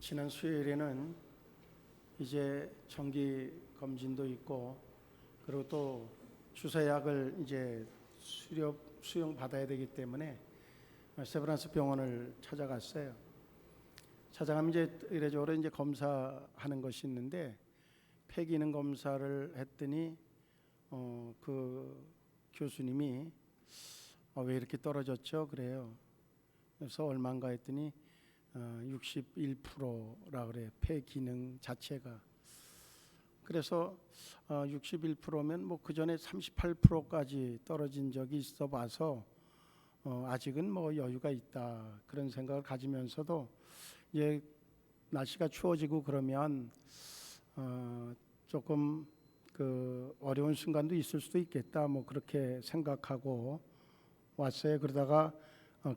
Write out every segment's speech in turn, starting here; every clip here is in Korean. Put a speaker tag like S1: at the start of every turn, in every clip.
S1: 지난 수요일에는 이제 정기 검진도 있고, 그리고 또 주사약을 이제 수용 받아야 되기 때문에 세브란스 병원을 찾아갔어요. 찾아가면 이제 이래저래 이제 검사하는 것이 있는데, 폐 기능 검사를 했더니 그 교수님이 왜 이렇게 떨어졌죠? 그래요. 그래서 얼마인가 했더니 61%라 그래요. 폐 기능 자체가. 그래서 61%면 뭐 그 전에 38%까지 떨어진 적이 있어 봐서 아직은 뭐 여유가 있다, 그런 생각을 가지면서도 이제 날씨가 추워지고 그러면 조금 그 어려운 순간도 있을 수도 있겠다, 뭐 그렇게 생각하고 왔어요. 그러다가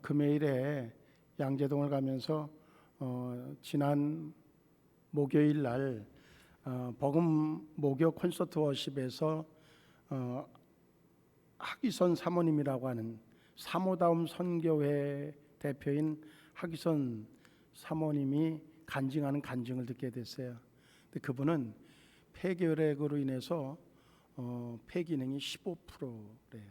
S1: 금요일에 양재동을 가면서 지난 목요일 날 복음 목요 콘서트 워십에서 하기선 사모님이라고 하는 사모다움 선교회 대표인 하기선 사모님이 간증하는 간증을 듣게 됐어요. 근데 그분은 폐결핵으로 인해서 폐 기능이 15%래요.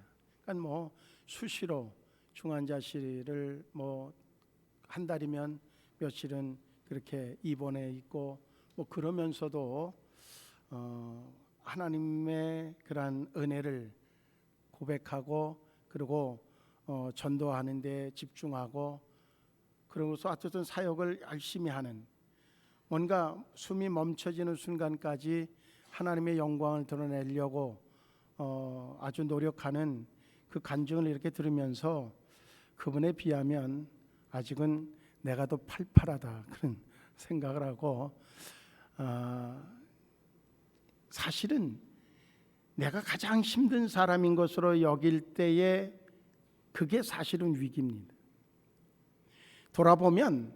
S1: 그러니까 뭐 수시로 중환자실을 뭐 한 달이면 며칠은 그렇게 입원해 있고, 뭐 그러면서도 하나님의 그러한 은혜를 고백하고, 그리고 전도하는 데 집중하고, 그러고서 어쨌든 사역을 열심히 하는, 뭔가 숨이 멈춰지는 순간까지 하나님의 영광을 드러내려고 아주 노력하는 그 간증을 이렇게 들으면서 그분에 비하면 아직은 내가 더 팔팔하다, 그런 생각을 하고, 사실은 내가 가장 힘든 사람인 것으로 여길 때에 그게 사실은 위기입니다. 돌아보면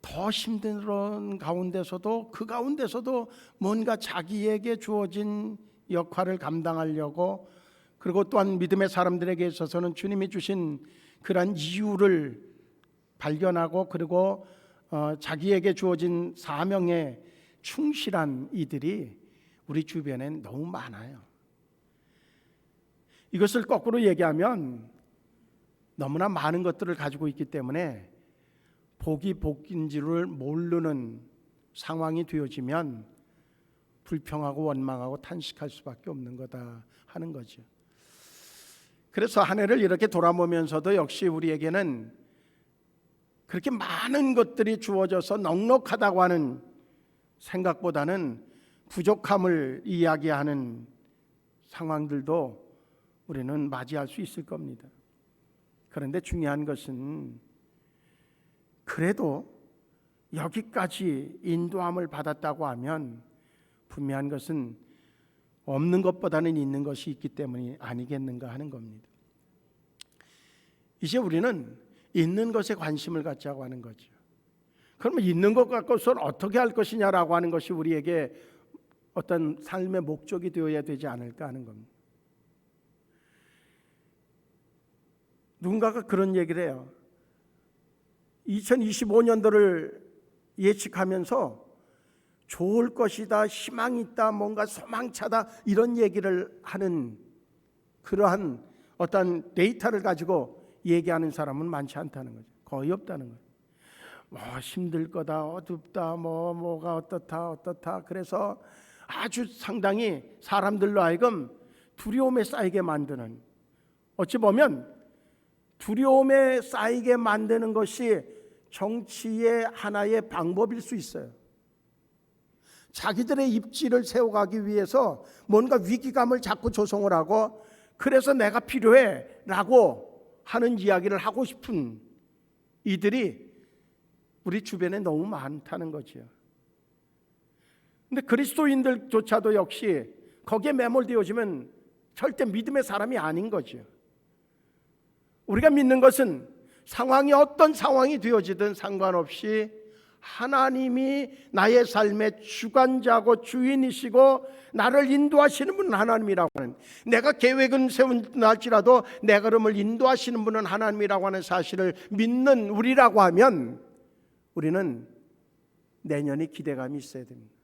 S1: 더 힘든 가운데서도, 그 가운데서도 뭔가 자기에게 주어진 역할을 감당하려고, 그리고 또한 믿음의 사람들에게 있어서는 주님이 주신 그러한 이유를 발견하고, 그리고 자기에게 주어진 사명에 충실한 이들이 우리 주변엔 너무 많아요. 이것을 거꾸로 얘기하면 너무나 많은 것들을 가지고 있기 때문에 복이 복인지를 모르는 상황이 되어지면 불평하고 원망하고 탄식할 수밖에 없는 거다 하는 거죠. 그래서 한 해를 이렇게 돌아보면서도 역시 우리에게는 그렇게 많은 것들이 주어져서 넉넉하다고 하는 생각보다는 부족함을 이야기하는 상황들도 우리는 맞이할 수 있을 겁니다. 그런데 중요한 것은 그래도 여기까지 인도함을 받았다고 하면 분명한 것은 없는 것보다는 있는 것이 있기 때문이 아니겠는가 하는 겁니다. 이제 우리는 있는 것에 관심을 갖자고 하는 거죠. 그러면 있는 것 갖고서는 어떻게 할 것이냐라고 하는 것이 우리에게 어떤 삶의 목적이 되어야 되지 않을까 하는 겁니다. 누군가가 그런 얘기를 해요. 2025년도를 예측하면서 좋을 것이다, 희망이 있다, 뭔가 소망차다, 이런 얘기를 하는 그러한 어떤 데이터를 가지고 얘기하는 사람은 많지 않다는 거죠. 거의 없다는 거죠. 뭐 힘들 거다, 어둡다, 뭐가 어떻다. 그래서 아주 상당히 사람들로 하여금 두려움에 쌓이게 만드는, 어찌 보면 두려움에 쌓이게 만드는 것이 정치의 하나의 방법일 수 있어요. 자기들의 입지를 세워가기 위해서 뭔가 위기감을 자꾸 조성을 하고, 그래서 내가 필요해 라고 하는 이야기를 하고 싶은 이들이 우리 주변에 너무 많다는 거죠. 근데 그리스도인들조차도 역시 거기에 매몰되어지면 절대 믿음의 사람이 아닌 거죠. 우리가 믿는 것은 상황이 어떤 상황이 되어지든 상관없이 하나님이 나의 삶의 주관자고 주인이시고 나를 인도하시는 분은 하나님이라고 하는, 내가 계획은 세운다 할지라도 내 걸음을 인도하시는 분은 하나님이라고 하는 사실을 믿는 우리라고 하면, 우리는 내년에 기대감이 있어야 됩니다.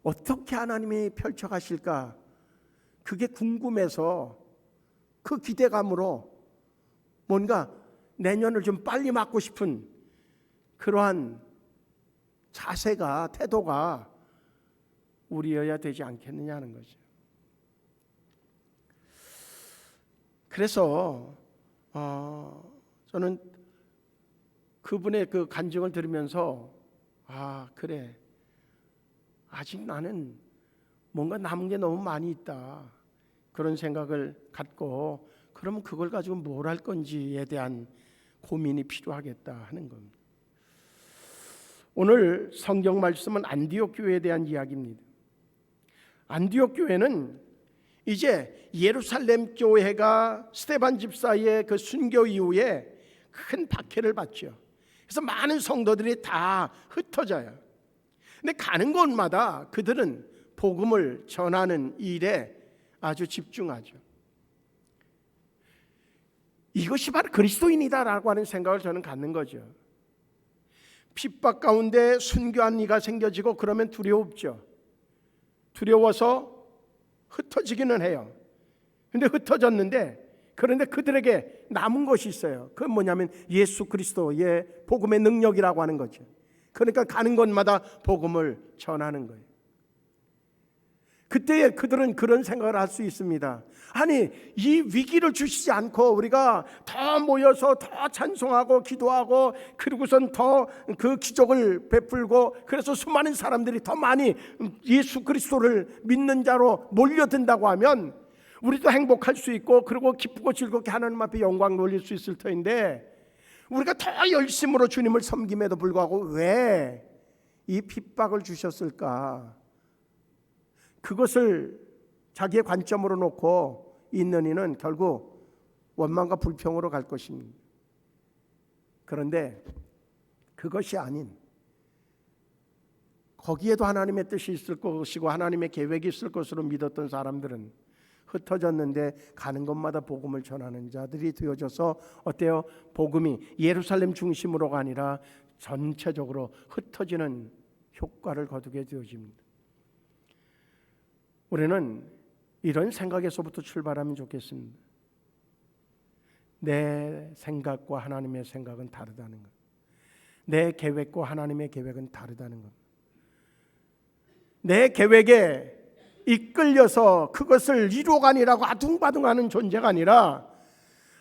S1: 어떻게 하나님이 펼쳐가실까? 그게 궁금해서 그 기대감으로 뭔가 내년을 좀 빨리 맞고 싶은 그러한 자세가, 태도가 우리여야 되지 않겠느냐는 거죠. 그래서 저는 그분의 그 간증을 들으면서 그래, 아직 나는 뭔가 남은 게 너무 많이 있다, 그런 생각을 갖고, 그러면 그걸 가지고 뭘 할 건지에 대한 고민이 필요하겠다 하는 겁니다. 오늘 성경 말씀은 안디옥 교회에 대한 이야기입니다. 안디옥 교회는 이제 예루살렘 교회가 스데반 집사의 그 순교 이후에 큰 박해를 받죠. 그래서 많은 성도들이 다 흩어져요. 근데 가는 곳마다 그들은 복음을 전하는 일에 아주 집중하죠. 이것이 바로 그리스도인이다라고 하는 생각을 저는 갖는 거죠. 핍박 가운데 순교한 이가 생겨지고 그러면 두려웠죠. 두려워서 흩어지기는 해요. 근데 흩어졌는데, 그런데 그들에게 남은 것이 있어요. 그건 뭐냐면 예수 그리스도의 복음의 능력이라고 하는 거죠. 그러니까 가는 곳마다 복음을 전하는 거예요. 그때에 그들은 그런 생각을 할 수 있습니다. 아니, 이 위기를 주시지 않고 우리가 더 모여서 더 찬송하고 기도하고, 그리고선 더 그 기적을 베풀고, 그래서 수많은 사람들이 더 많이 예수 그리스도를 믿는 자로 몰려든다고 하면 우리도 행복할 수 있고, 그리고 기쁘고 즐겁게 하나님 앞에 영광 돌릴 수 있을 터인데, 우리가 더 열심으로 주님을 섬김에도 불구하고 왜 이 핍박을 주셨을까? 그것을 자기의 관점으로 놓고 있는 이는 결국 원망과 불평으로 갈 것입니다. 그런데 그것이 아닌, 거기에도 하나님의 뜻이 있을 것이고 하나님의 계획이 있을 것으로 믿었던 사람들은 흩어졌는데 가는 곳마다 복음을 전하는 자들이 되어져서 어때요? 복음이 예루살렘 중심으로가 아니라 전체적으로 흩어지는 효과를 거두게 되어집니다. 우리는 이런 생각에서부터 출발하면 좋겠습니다. 내 생각과 하나님의 생각은 다르다는 것. 내 계획과 하나님의 계획은 다르다는 것. 내 계획에 이끌려서 그것을 이루어가니라고 아둥바둥하는 존재가 아니라,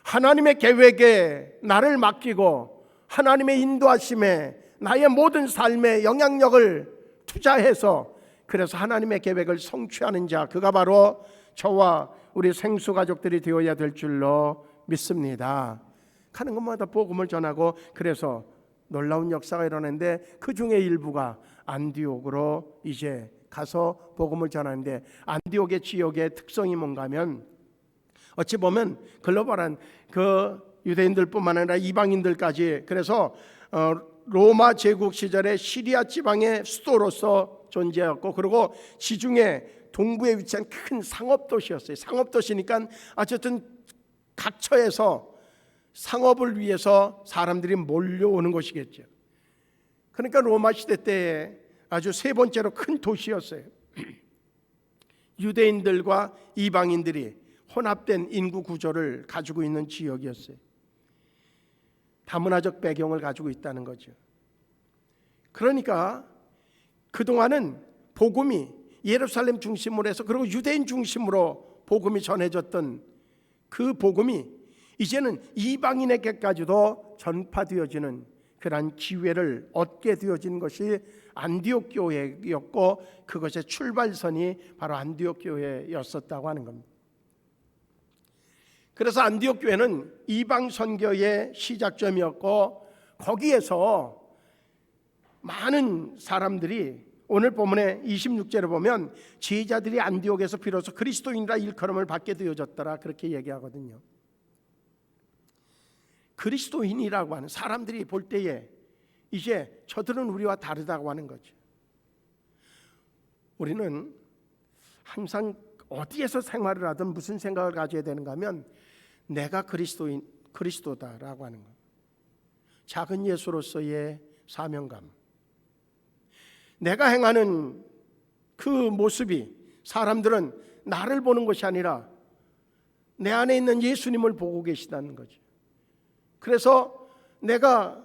S1: 하나님의 계획에 나를 맡기고 하나님의 인도하심에 나의 모든 삶에 영향력을 투자해서, 그래서 하나님의 계획을 성취하는 자, 그가 바로 저와 우리 생수 가족들이 되어야 될 줄로 믿습니다. 가는 곳마다 복음을 전하고, 그래서 놀라운 역사가 일어나는데 그 중에 일부가 안디옥으로 이제 가서 복음을 전하는데, 안디옥의 지역의 특성이 뭔가 하면, 어찌 보면 글로벌한 그 유대인들뿐만 아니라 이방인들까지, 그래서 로마 제국 시절에 시리아 지방의 수도로서 존재했고, 그리고 지중해 동부에 위치한 큰 상업도시였어요. 상업도시니까 어쨌든 각처에서 상업을 위해서 사람들이 몰려오는 곳이겠죠. 그러니까 로마 시대 때에 아주 세 번째로 큰 도시였어요. 유대인들과 이방인들이 혼합된 인구 구조를 가지고 있는 지역이었어요. 다문화적 배경을 가지고 있다는 거죠. 그러니까 그동안은 복음이 예루살렘 중심으로 해서, 그리고 유대인 중심으로 복음이 전해졌던 그 복음이 이제는 이방인에게까지도 전파되어지는 그러한 기회를 얻게 되어진 것이 안디옥 교회였고, 그것의 출발선이 바로 안디옥 교회였었다고 하는 겁니다. 그래서 안디옥 교회는 이방 선교의 시작점이었고, 거기에서 많은 사람들이, 오늘 본문의 26절에 보면 제자들이 안디옥에서 비로소 그리스도인이라 일컬음을 받게 되어졌더라, 그렇게 얘기하거든요. 그리스도인이라고 하는 사람들이 볼 때에 이제 저들은 우리와 다르다고 하는 거죠. 우리는 항상 어디에서 생활을 하든 무슨 생각을 가져야 되는가 하면, 내가 그리스도다라고 하는 것. 작은 예수로서의 사명감, 내가 행하는 그 모습이 사람들은 나를 보는 것이 아니라 내 안에 있는 예수님을 보고 계시다는 거죠. 그래서 내가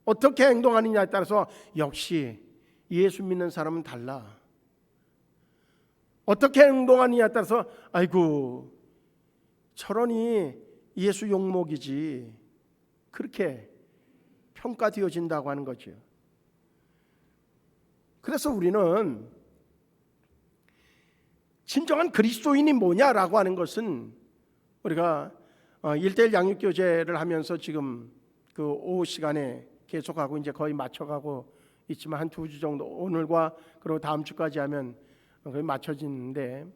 S1: 어떻게 행동하느냐에 따라서 역시 예수 믿는 사람은 달라. 어떻게 행동하느냐에 따라서 아이고 저러니 예수 욕먹이지, 그렇게 평가되어진다고 하는 거죠. 그래서 우리는 진정한 그리스도인이 뭐냐라고 하는 것은 우리가 1:1 양육교제를 하면서 지금 그 오후 시간에 계속하고 이제 거의 맞춰가고 있지만 한 2주 정도, 오늘과 그리고 다음 주까지 하면 거의 맞춰지는데,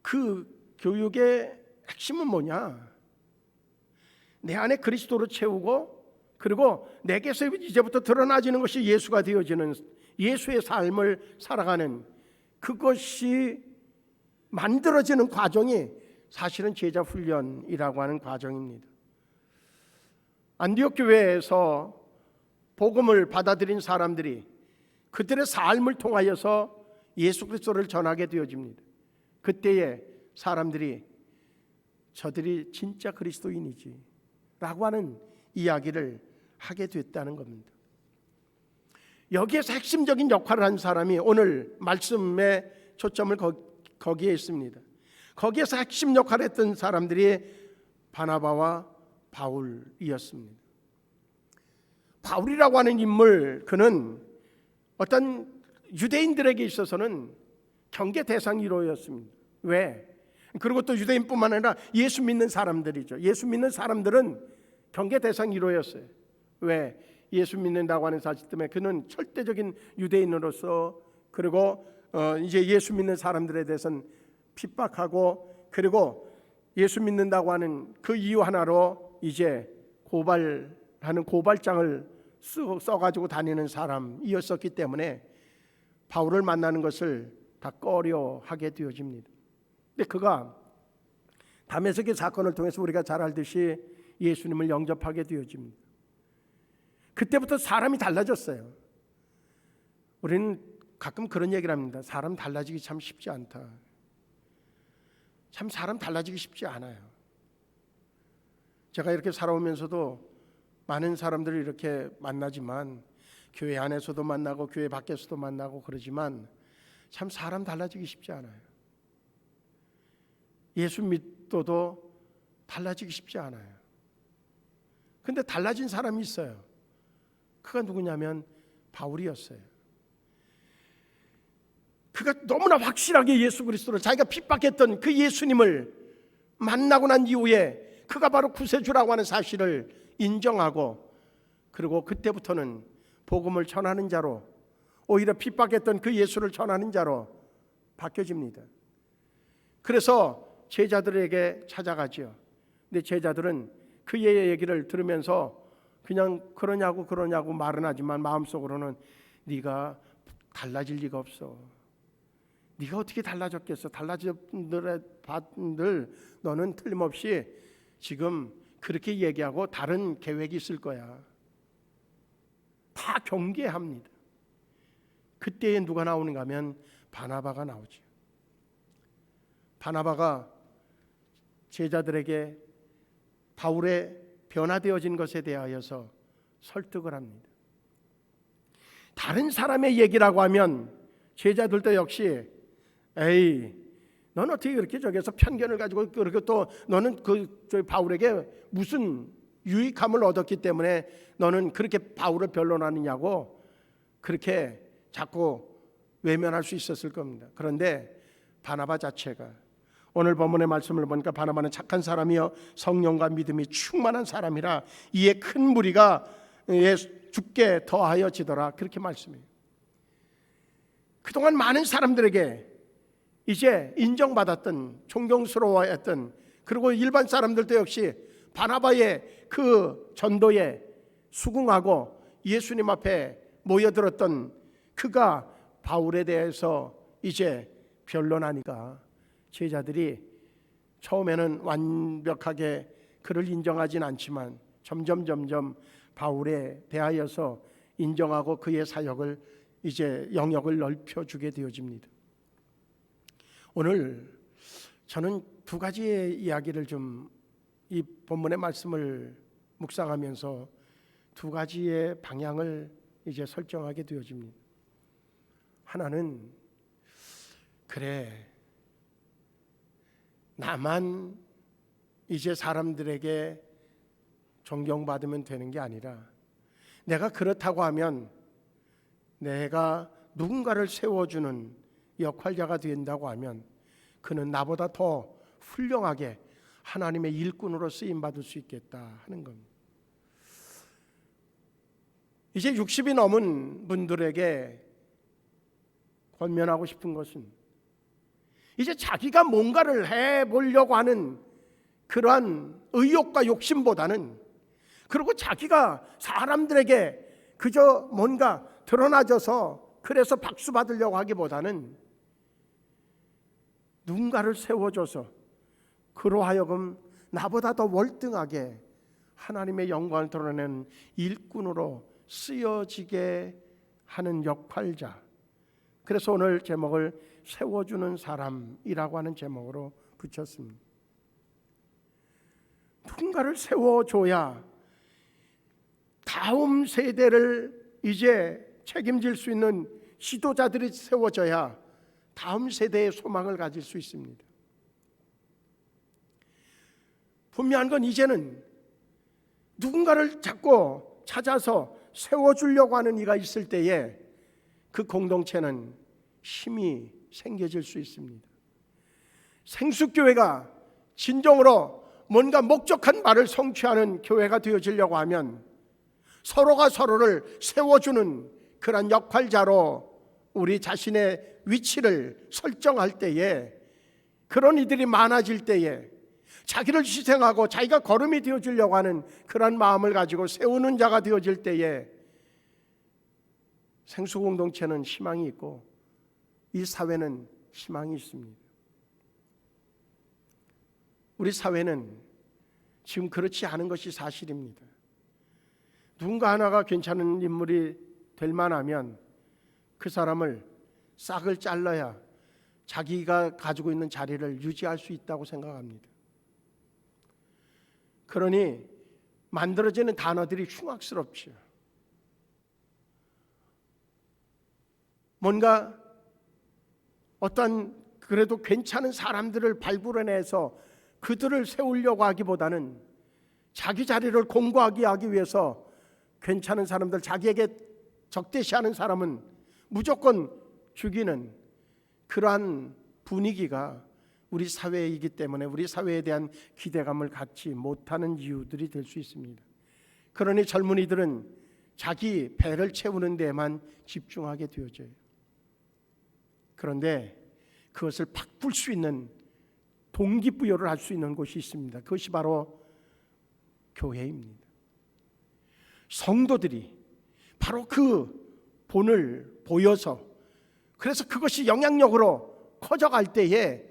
S1: 그 교육의 핵심은 뭐냐? 내 안에 그리스도로 채우고, 그리고 내게서 이제부터 드러나지는 것이 예수가 되어지는 예수의 삶을 살아가는, 그것이 만들어지는 과정이 사실은 제자 훈련이라고 하는 과정입니다. 안디옥 교회에서 복음을 받아들인 사람들이 그들의 삶을 통하여서 예수 그리스도를 전하게 되어집니다. 그때에 사람들이 저들이 진짜 그리스도인이지 라고 하는 이야기를 하게 됐다는 겁니다. 여기에서 핵심적인 역할을 한 사람이 오늘 말씀의 초점을 거기에 있습니다. 거기에서 핵심 역할을 했던 사람들이 바나바와 바울이었습니다. 바울이라고 하는 인물, 그는 어떤 유대인들에게 있어서는 경계 대상 1호였습니다. 왜? 그리고 또 유대인뿐만 아니라 예수 믿는 사람들이죠. 예수 믿는 사람들은 경계 대상 1호였어요. 왜? 예수 믿는다고 하는 사실 때문에 그는 절대적인 유대인으로서, 그리고 이제 예수 믿는 사람들에 대해서는 핍박하고, 그리고 예수 믿는다고 하는 그 이유 하나로 이제 고발하는 고발장을 써가지고 다니는 사람이었었기 때문에 바울을 만나는 것을 다 꺼려하게 되어집니다. 근데 그가 다메섹의 사건을 통해서 우리가 잘 알듯이 예수님을 영접하게 되어집니다. 그때부터 사람이 달라졌어요. 우리는 가끔 그런 얘기를 합니다. 사람 달라지기 참 쉽지 않다. 참 사람 달라지기 쉽지 않아요. 제가 이렇게 살아오면서도 많은 사람들을 이렇게 만나지만, 교회 안에서도 만나고 교회 밖에서도 만나고 그러지만 참 사람 달라지기 쉽지 않아요. 예수 믿어도 달라지기 쉽지 않아요. 근데 달라진 사람이 있어요. 그가 누구냐면 바울이었어요. 그가 너무나 확실하게 예수 그리스도를, 자기가 핍박했던 그 예수님을 만나고 난 이후에 그가 바로 구세주라고 하는 사실을 인정하고, 그리고 그때부터는 복음을 전하는 자로, 오히려 핍박했던 그 예수를 전하는 자로 바뀌어집니다. 그래서 제자들에게 찾아가죠. 근데 제자들은 그의 얘기를 들으면서 그냥 그러냐고 말은 하지만 마음속으로는 네가 달라질 리가 없어. 네가 어떻게 달라졌겠어? 달라질 분들 너는 틀림없이 지금 그렇게 얘기하고 다른 계획이 있을 거야. 다 경계합니다. 그때에 누가 나오는가 하면 바나바가 나오죠. 바나바가 제자들에게 바울의 변화되어진 것에 대하여서 설득을 합니다. 다른 사람의 얘기라고 하면 제자들도 역시 에이, 넌 어떻게 그렇게 저기서 편견을 가지고, 그리고 또 너는 저 바울에게 무슨 유익함을 얻었기 때문에 너는 그렇게 바울을 변론하느냐고 그렇게 자꾸 외면할 수 있었을 겁니다. 그런데 바나바 자체가, 오늘 본문의 말씀을 보니까 바나바는 착한 사람이요 성령과 믿음이 충만한 사람이라 이에 큰 무리가 죽게 더하여지더라, 그렇게 말씀해요. 그동안 많은 사람들에게 이제 인정받았던, 존경스러워했던, 그리고 일반 사람들도 역시 바나바의 그 전도에 수긍하고 예수님 앞에 모여들었던 그가 바울에 대해서 이제 변론하니까 제자들이 처음에는 완벽하게 그를 인정하진 않지만 점점 바울에 대하여서 인정하고 그의 사역을 이제 영역을 넓혀주게 되어집니다. 오늘 저는 두 가지의 이야기를 좀 이 본문의 말씀을 묵상하면서 두 가지의 방향을 이제 설정하게 되어집니다. 하나는 그래, 나만 이제 사람들에게 존경받으면 되는 게 아니라 내가 그렇다고 하면 내가 누군가를 세워주는 역할자가 된다고 하면 그는 나보다 더 훌륭하게 하나님의 일꾼으로 쓰임받을 수 있겠다 하는 겁니다. 이제 60이 넘은 분들에게 권면하고 싶은 것은 이제 자기가 뭔가를 해보려고 하는 그러한 의욕과 욕심보다는, 그리고 자기가 사람들에게 그저 뭔가 드러나져서 그래서 박수 받으려고 하기보다는 누군가를 세워줘서 그로 하여금 나보다 더 월등하게 하나님의 영광을 드러내는 일꾼으로 쓰여지게 하는 역할자. 그래서 오늘 제목을 세워주는 사람이라고 하는 제목으로 붙였습니다. 누군가를 세워줘야 다음 세대를 이제 책임질 수 있는 지도자들이 세워져야 다음 세대의 소망을 가질 수 있습니다. 분명한 건 이제는 누군가를 자꾸 찾아서 세워주려고 하는 이가 있을 때에 그 공동체는 힘이 생겨질 수 있습니다. 생수교회가 진정으로 뭔가 목적한 바를 성취하는 교회가 되어지려고 하면 서로가 서로를 세워주는 그런 역할자로 우리 자신의 위치를 설정할 때에, 그런 이들이 많아질 때에 자기를 희생하고 자기가 거름이 되어주려고 하는 그런 마음을 가지고 세우는 자가 되어질 때에 생수공동체는 희망이 있고 이 사회는 희망이 있습니다. 우리 사회는 지금 그렇지 않은 것이 사실입니다. 누군가 하나가 괜찮은 인물이 될 만하면 그 사람을 싹을 잘라야 자기가 가지고 있는 자리를 유지할 수 있다고 생각합니다. 그러니 만들어지는 단어들이 흉악스럽죠. 뭔가 어떤 그래도 괜찮은 사람들을 발굴해내서 그들을 세우려고 하기보다는 자기 자리를 공고하게 하기 위해서 괜찮은 사람들, 자기에게 적대시하는 사람은 무조건 죽이는 그러한 분위기가 우리 사회이기 때문에 우리 사회에 대한 기대감을 갖지 못하는 이유들이 될 수 있습니다. 그러니 젊은이들은 자기 배를 채우는 데에만 집중하게 되어져요. 그런데 그것을 바꿀 수 있는 동기부여를 할 수 있는 곳이 있습니다. 그것이 바로 교회입니다. 성도들이 바로 그 본을 보여서, 그래서 그것이 영향력으로 커져갈 때에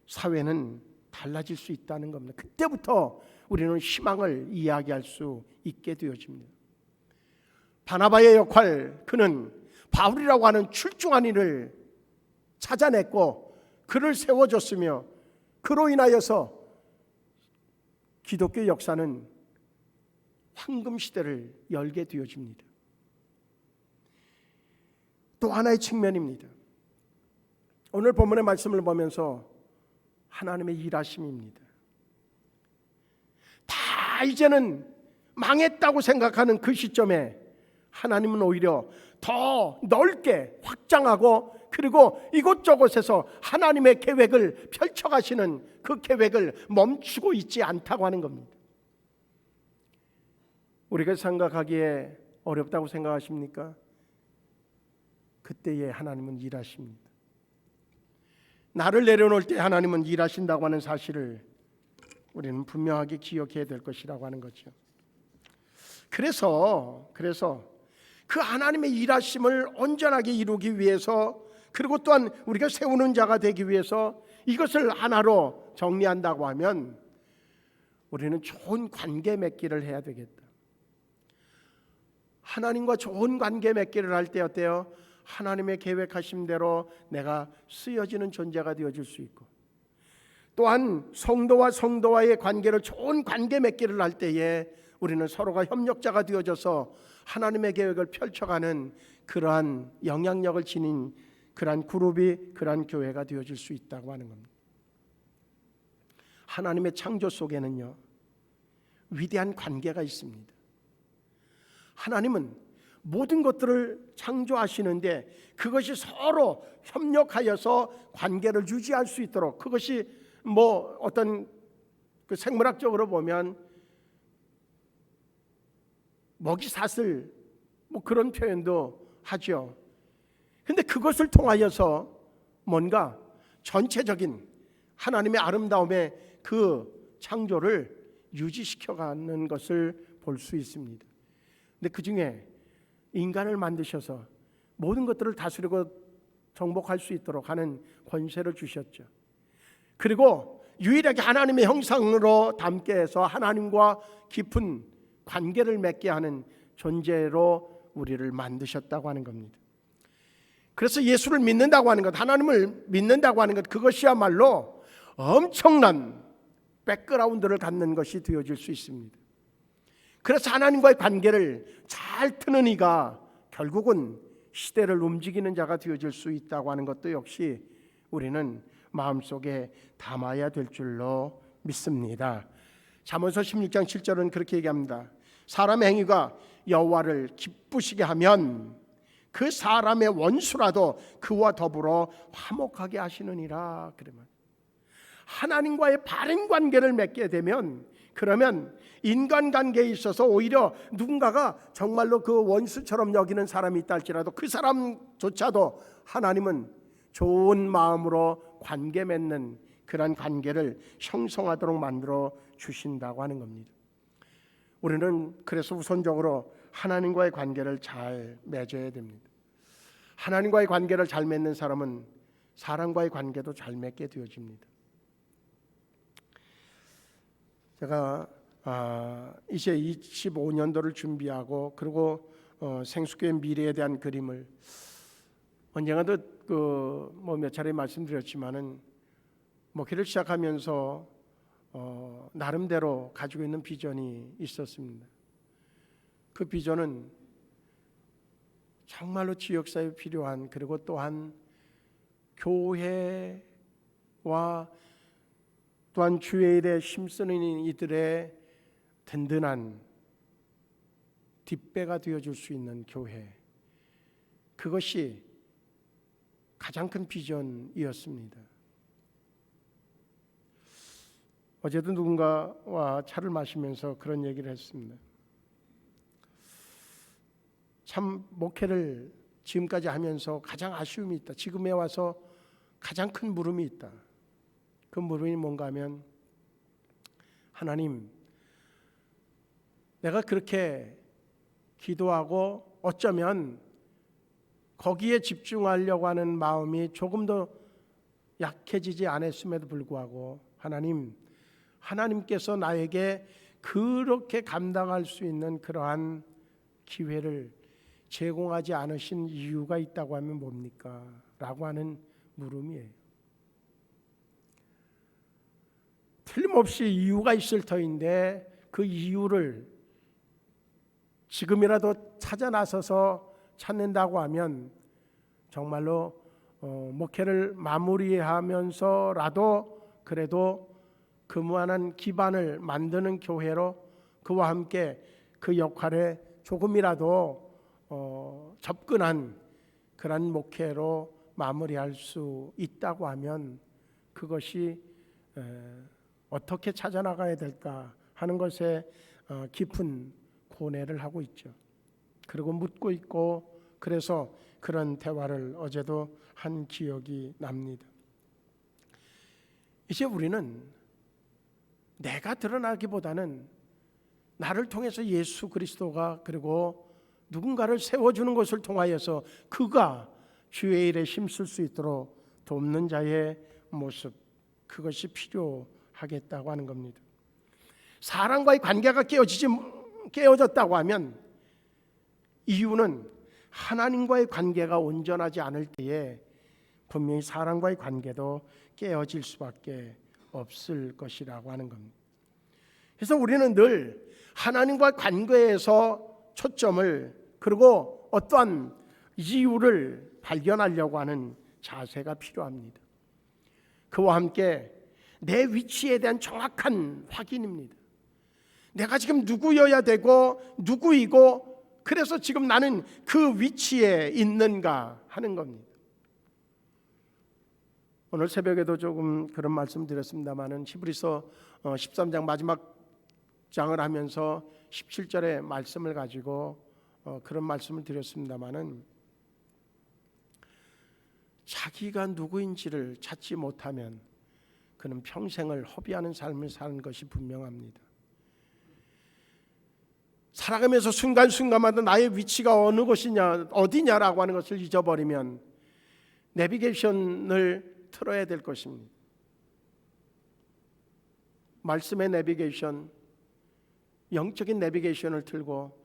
S1: 사회는 달라질 수 있다는 겁니다. 그때부터 우리는 희망을 이야기할 수 있게 되어집니다. 바나바의 역할, 그는 바울이라고 하는 출중한 이를 찾아냈고 그를 세워줬으며 그로 인하여서 기독교 역사는 황금 시대를 열게 되어집니다. 또 하나의 측면입니다. 오늘 본문의 말씀을 보면서 하나님의 일하심입니다. 다 이제는 망했다고 생각하는 그 시점에 하나님은 오히려 더 넓게 확장하고, 그리고 이곳저곳에서 하나님의 계획을 펼쳐가시는 그 계획을 멈추고 있지 않다고 하는 겁니다. 우리가 생각하기에 어렵다고 생각하십니까? 그때에 하나님은 일하십니다. 나를 내려놓을 때 하나님은 일하신다고 하는 사실을 우리는 분명하게 기억해야 될 것이라고 하는 거죠. 그래서 그 하나님의 일하심을 온전하게 이루기 위해서, 그리고 또한 우리가 세우는 자가 되기 위해서 이것을 하나로 정리한다고 하면 우리는 좋은 관계 맺기를 해야 되겠다. 하나님과 좋은 관계 맺기를 할 때 어때요? 하나님의 계획하신 대로 내가 쓰여지는 존재가 되어줄 수 있고, 또한 성도와 성도와의 관계를 좋은 관계 맺기를 할 때에 우리는 서로가 협력자가 되어져서 하나님의 계획을 펼쳐가는 그러한 영향력을 지닌 그러한 그룹이, 그러한 교회가 되어질 수 있다고 하는 겁니다. 하나님의 창조 속에는요, 위대한 관계가 있습니다. 하나님은 모든 것들을 창조하시는데 그것이 서로 협력하여서 관계를 유지할 수 있도록, 그것이 뭐 어떤 그 생물학적으로 보면 먹이사슬 뭐 그런 표현도 하죠. 근데 그것을 통하여서 뭔가 전체적인 하나님의 아름다움의 그 창조를 유지시켜가는 것을 볼 수 있습니다. 근데 그 중에 인간을 만드셔서 모든 것들을 다스리고 정복할 수 있도록 하는 권세를 주셨죠. 그리고 유일하게 하나님의 형상으로 담게 해서 하나님과 깊은 관계를 맺게 하는 존재로 우리를 만드셨다고 하는 겁니다. 그래서 예수를 믿는다고 하는 것, 하나님을 믿는다고 하는 것, 그것이야말로 엄청난 백그라운드를 갖는 것이 되어질 수 있습니다. 그래서 하나님과의 관계를 잘 트는 이가 결국은 시대를 움직이는 자가 되어질 수 있다고 하는 것도 역시 우리는 마음속에 담아야 될 줄로 믿습니다. 잠언서 16장 7절은 그렇게 얘기합니다. 사람의 행위가 여호와를 기쁘시게 하면 그 사람의 원수라도 그와 더불어 화목하게 하시느니라. 그러면 하나님과의 바른 관계를 맺게 되면, 그러면 인간관계에 있어서 오히려 누군가가 정말로 그 원수처럼 여기는 사람이 있다 할지라도 그 사람조차도 하나님은 좋은 마음으로 관계 맺는 그런 관계를 형성하도록 만들어 주신다고 하는 겁니다. 우리는 그래서 우선적으로 하나님과의 관계를 잘 맺어야 됩니다. 하나님과의 관계를 잘 맺는 사람은 사람과의 관계도 잘 맺게 되어집니다. 제가 이제 25년도를 준비하고, 그리고 생수교회 미래에 대한 그림을 언젠가도 뭐 몇 차례 말씀드렸지만은 목회를 시작하면서 나름대로 가지고 있는 비전이 있었습니다. 그 비전은 정말로 지역사회에 필요한, 그리고 또한 교회와 또한 주의 일에 힘쓰는 이들의 든든한 뒷배가 되어줄 수 있는 교회, 그것이 가장 큰 비전이었습니다. 어제도 누군가와 차를 마시면서 그런 얘기를 했습니다. 참 목회를 지금까지 하면서 가장 아쉬움이 있다, 지금에 와서 가장 큰 물음이 있다. 그 물음이 뭔가 하면, 하나님, 내가 그렇게 기도하고 어쩌면 거기에 집중하려고 하는 마음이 조금 더 약해지지 않았음에도 불구하고 하나님께서 나에게 그렇게 감당할 수 있는 그러한 기회를 제공하지 않으신 이유가 있다고 하면 뭡니까? 라고 하는 물음이에요. 틀림없이 이유가 있을 터인데 그 이유를 지금이라도 찾아 나서서 찾는다고 하면 정말로 목회를 마무리하면서라도 그래도 그 무한한 기반을 만드는 교회로, 그와 함께 그 역할에 조금이라도 접근한 그런 목회로 마무리할 수 있다고 하면, 그것이 어떻게 찾아나가야 될까 하는 것에 깊은 고뇌를 하고 있죠. 그리고 묻고 있고, 그래서 그런 대화를 어제도 한 기억이 납니다. 이제 우리는 내가 드러나기보다는 나를 통해서 예수 그리스도가, 그리고 누군가를 세워주는 것을 통하여서 그가 주의 일에 힘쓸 수 있도록 돕는 자의 모습, 그것이 필요하겠다고 하는 겁니다. 사람과의 관계가 깨어졌다고 하면 이유는 하나님과의 관계가 온전하지 않을 때에 분명히 사람과의 관계도 깨어질 수밖에 없을 것이라고 하는 겁니다. 그래서 우리는 늘 하나님과 관계에서 초점을, 그리고 어떠한 이유를 발견하려고 하는 자세가 필요합니다. 그와 함께 내 위치에 대한 정확한 확인입니다. 내가 지금 누구여야 되고 누구이고, 그래서 지금 나는 그 위치에 있는가 하는 겁니다. 오늘 새벽에도 조금 그런 말씀 드렸습니다마는 히브리서 13장 마지막 장을 하면서 17절의 말씀을 가지고 그런 말씀을 드렸습니다마는, 자기가 누구인지를 찾지 못하면 그는 평생을 허비하는 삶을 사는 것이 분명합니다. 살아가면서 순간순간마다 나의 위치가 어느 곳이냐, 어디냐라고 하는 것을 잊어버리면 내비게이션을 틀어야 될 것입니다. 말씀의 내비게이션, 영적인 내비게이션을 틀고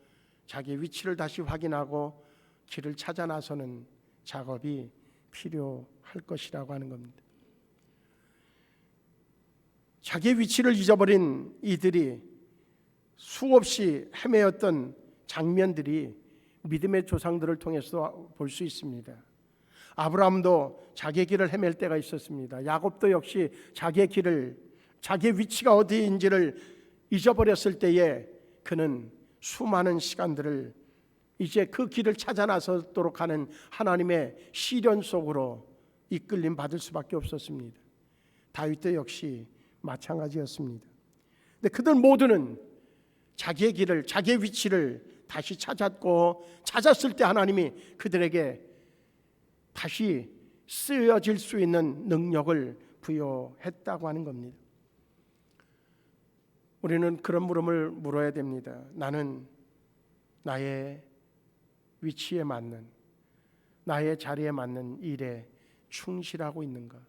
S1: 자기 위치를 다시 확인하고 길을 찾아 나서는 작업이 필요할 것이라고 하는 겁니다. 자기의 위치를 잊어버린 이들이 수없이 헤매었던 장면들이 믿음의 조상들을 통해서 볼 수 있습니다. 아브라함도 자기의 길을 헤맬 때가 있었습니다. 야곱도 역시 자기의 길을, 자기의 위치가 어디인지를 잊어버렸을 때에 그는 수많은 시간들을 이제 그 길을 찾아 나서도록 하는 하나님의 시련 속으로 이끌림 받을 수밖에 없었습니다. 다윗도 역시 마찬가지였습니다. 근데 그들 모두는 자기의 길을, 자기의 위치를 다시 찾았고, 찾았을 때 하나님이 그들에게 다시 쓰여질 수 있는 능력을 부여했다고 하는 겁니다. 우리는 그런 물음을 물어야 됩니다. 나는 나의 위치에 맞는, 나의 자리에 맞는 일에 충실하고 있는가?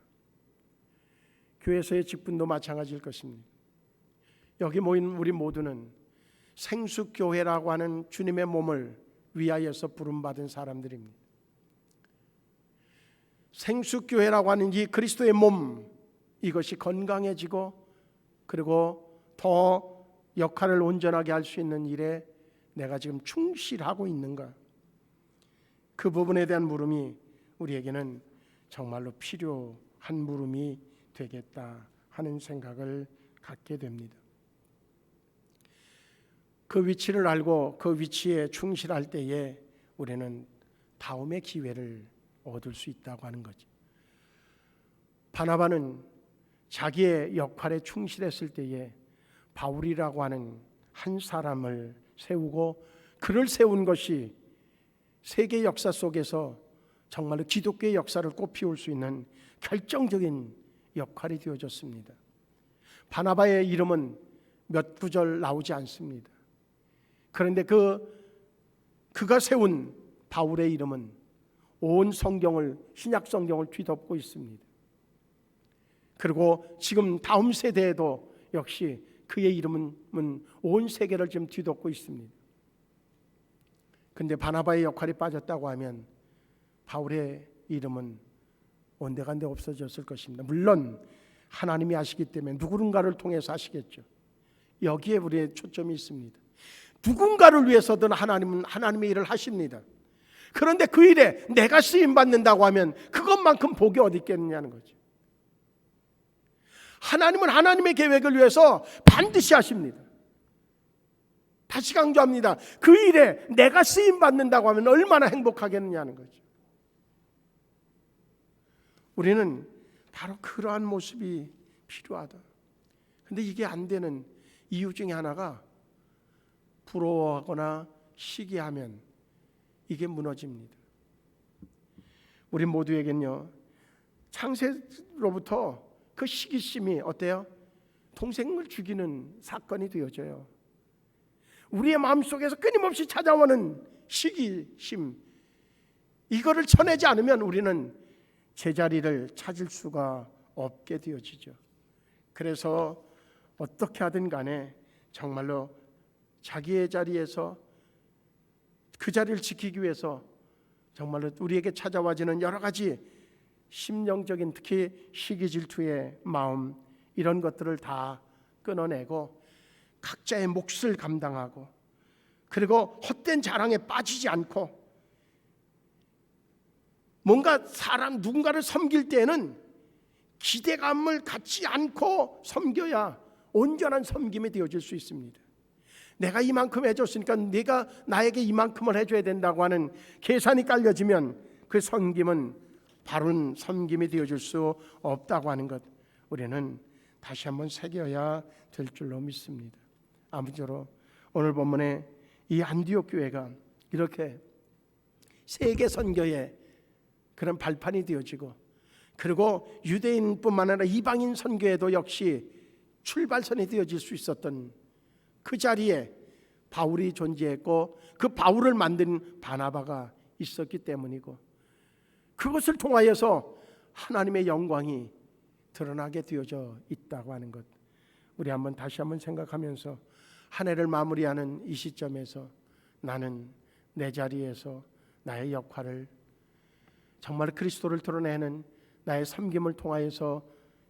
S1: 교회에서의 직분도 마찬가지일 것입니다. 여기 모인 우리 모두는 생수교회라고 하는 주님의 몸을 위하여서 부름받은 사람들입니다. 생수교회라고 하는 이 그리스도의 몸, 이것이 건강해지고 그리고 더 역할을 온전하게 할 수 있는 일에 내가 지금 충실하고 있는가? 그 부분에 대한 물음이 우리에게는 정말로 필요한 물음이 되겠다 하는 생각을 갖게 됩니다. 그 위치를 알고 그 위치에 충실할 때에 우리는 다음의 기회를 얻을 수 있다고 하는 거죠. 바나바는 자기의 역할에 충실했을 때에 바울이라고 하는 한 사람을 세우고, 그를 세운 것이 세계 역사 속에서 정말로 기독교의 역사를 꽃피울 수 있는 결정적인 역할이 되어졌습니다. 바나바의 이름은 몇 구절 나오지 않습니다. 그런데 그가 세운 바울의 이름은 온 성경을, 신약 성경을 뒤덮고 있습니다. 그리고 지금 다음 세대에도 역시 그의 이름은 온 세계를 지금 뒤덮고 있습니다. 그런데 바나바의 역할이 빠졌다고 하면 바울의 이름은 온데간데 없어졌을 것입니다. 물론 하나님이 하시기 때문에 누군가를 통해서 하시겠죠. 여기에 우리의 초점이 있습니다. 누군가를 위해서든 하나님은 하나님의 일을 하십니다. 그런데 그 일에 내가 쓰임받는다고 하면 그것만큼 복이 어디 있겠느냐는 거죠. 하나님은 하나님의 계획을 위해서 반드시 하십니다. 다시 강조합니다. 그 일에 내가 쓰임받는다고 하면 얼마나 행복하겠느냐는 거죠. 우리는 바로 그러한 모습이 필요하다. 그런데 이게 안 되는 이유 중에 하나가 부러워하거나 시기하면 이게 무너집니다. 우리 모두에겐요, 창세로부터 그 시기심이 어때요? 동생을 죽이는 사건이 되어져요. 우리의 마음속에서 끊임없이 찾아오는 시기심, 이거를 쳐내지 않으면 우리는 제자리를 찾을 수가 없게 되어지죠. 그래서 어떻게 하든 간에 정말로 자기의 자리에서 그 자리를 지키기 위해서 정말로 우리에게 찾아와지는 여러 가지 심령적인, 특히 시기 질투의 마음, 이런 것들을 다 끊어내고 각자의 몫을 감당하고, 그리고 헛된 자랑에 빠지지 않고, 뭔가 누군가를 섬길 때에는 기대감을 갖지 않고 섬겨야 온전한 섬김이 되어질 수 있습니다. 내가 이만큼 해줬으니까 네가 나에게 이만큼을 해줘야 된다고 하는 계산이 깔려지면 그 섬김은 바른 섬김이 되어질 수 없다고 하는 것, 우리는 다시 한번 새겨야 될 줄로 믿습니다. 아무쪼록 오늘 본문에 이 안디옥 교회가 이렇게 세계 선교의 그런 발판이 되어지고, 그리고 유대인뿐만 아니라 이방인 선교에도 역시 출발선이 되어질 수 있었던 그 자리에 바울이 존재했고, 그 바울을 만든 바나바가 있었기 때문이고, 그것을 통하여서 하나님의 영광이 드러나게 되어져 있다고 하는 것, 우리 다시 한번 생각하면서 한 해를 마무리하는 이 시점에서 나는 내 자리에서 나의 역할을, 정말 그리스도를 드러내는 나의 섬김을 통하여서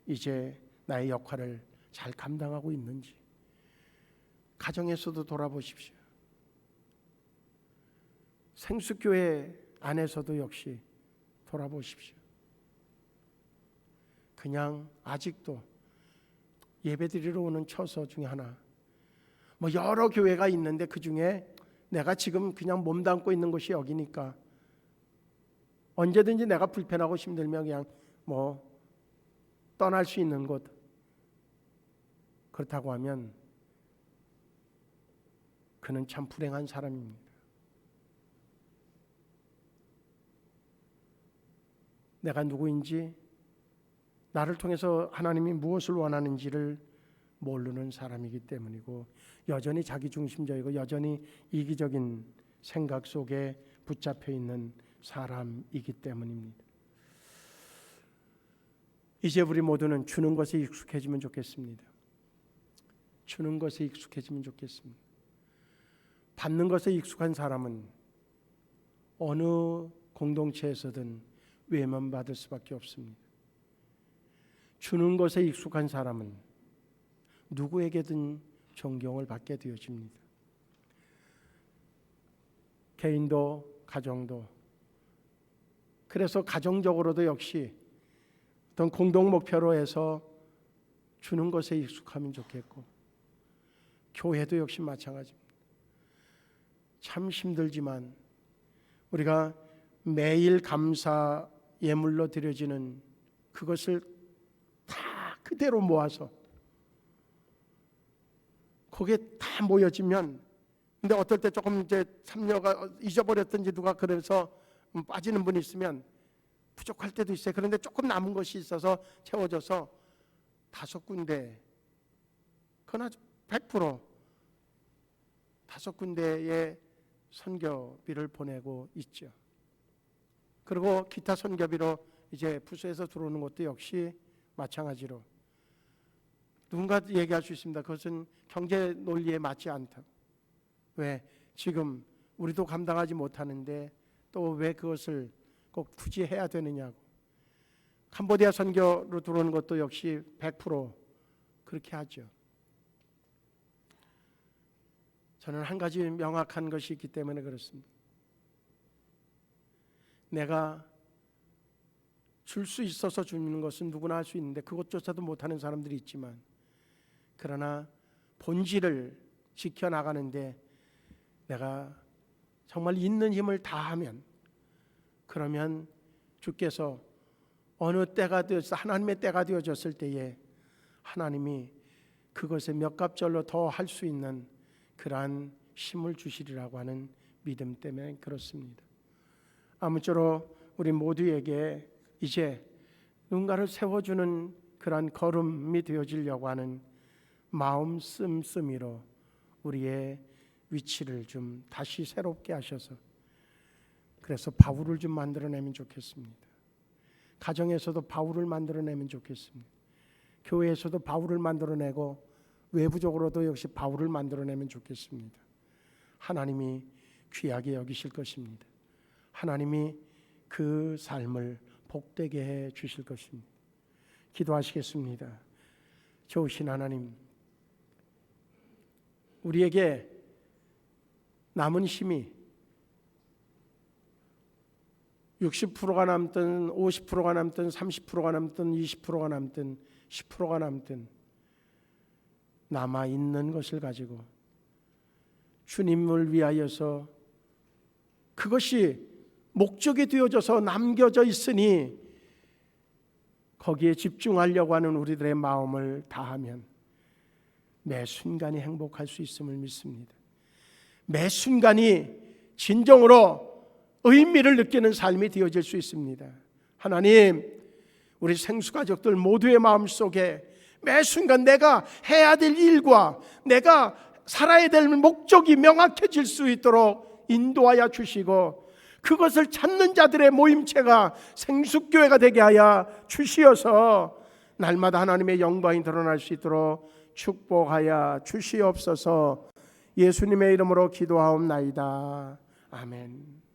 S1: 이제 나의 역할을 잘 감당하고 있는지 가정에서도 돌아보십시오. 생수교회 안에서도 역시 돌아보십시오. 그냥 아직도 예배드리러 오는 처소 중에 하나, 여러 교회가 있는데 그 중에 내가 지금 그냥 몸담고 있는 곳이 여기니까 언제든지 내가 불편하고 힘들면 그냥 떠날 수 있는 곳, 그렇다고 하면 그는 참 불행한 사람입니다. 내가 누구인지, 나를 통해서 하나님이 무엇을 원하는지를 모르는 사람이기 때문이고, 여전히 자기중심적이고 여전히 이기적인 생각 속에 붙잡혀 있는 사람이기 때문입니다. 이제 우리 모두는 주는 것에 익숙해지면 좋겠습니다. 주는 것에 익숙해지면 좋겠습니다. 받는 것에 익숙한 사람은 어느 공동체에서든 외면받을 수밖에 없습니다. 주는 것에 익숙한 사람은 누구에게든 존경을 받게 되어집니다. 개인도 가정도, 그래서 가정적으로도 역시 어떤 공동 목표로 해서 주는 것에 익숙하면 좋겠고, 교회도 역시 마찬가지입니다. 참 힘들지만 우리가 매일 감사 예물로 드려지는 그것을 다 그대로 모아서 거기에 다 모여지면, 근데 어떨 때 조금 이제 참여가 잊어버렸든지 누가 그래서 빠지는 분이 있으면 부족할 때도 있어요. 그런데 조금 남은 것이 있어서 채워져서 5군데, 그러나 100% 5군데의 선교비를 보내고 있죠. 그리고 기타 선교비로 이제 부서에서 들어오는 것도 역시 마찬가지로 누군가 얘기할 수 있습니다. 그것은 경제 논리에 맞지 않다. 왜? 지금 우리도 감당하지 못하는데 또 왜 그것을 꼭 굳이 해야 되느냐고. 캄보디아 선교로 들어오는 것도 역시 100% 그렇게 하죠. 저는 한 가지 명확한 것이 있기 때문에 그렇습니다. 내가 줄 수 있어서 주는 것은 누구나 할 수 있는데 그것조차도 못하는 사람들이 있지만, 그러나 본질을 지켜나가는데 내가 정말 있는 힘을 다하면, 그러면 주께서 어느 때가 되어서 하나님의 때가 되어졌을 때에 하나님이 그것에 몇 갑절로 더 할 수 있는 그러한 힘을 주시리라고 하는 믿음 때문에 그렇습니다. 아무쪼록 우리 모두에게 이제 누군가를 세워주는 그러한 걸음이 되어지려고 하는 마음 씀씀이로 우리의 위치를 좀 다시 새롭게 하셔서, 그래서 바울을 좀 만들어내면 좋겠습니다. 가정에서도 바울을 만들어내면 좋겠습니다. 교회에서도 바울을 만들어내고 외부적으로도 역시 바울을 만들어내면 좋겠습니다. 하나님이 귀하게 여기실 것입니다. 하나님이 그 삶을 복되게 해 주실 것입니다. 기도하시겠습니다. 좋으신 하나님, 우리에게 남은 힘이 60%가 남든 50%가 남든 30%가 남든 20%가 남든 10%가 남든 남아있는 것을 가지고 주님을 위하여서 그것이 목적이 되어져서 남겨져 있으니 거기에 집중하려고 하는 우리들의 마음을 다하면 매 순간이 행복할 수 있음을 믿습니다. 매 순간이 진정으로 의미를 느끼는 삶이 되어질 수 있습니다. 하나님, 우리 생수가족들 모두의 마음속에 매 순간 내가 해야 될 일과 내가 살아야 될 목적이 명확해질 수 있도록 인도하여 주시고 그것을 찾는 자들의 모임체가 생수교회가 되게 하여 주시어서 날마다 하나님의 영광이 드러날 수 있도록 축복하여 주시옵소서. 예수님의 이름으로 기도하옵나이다. 아멘.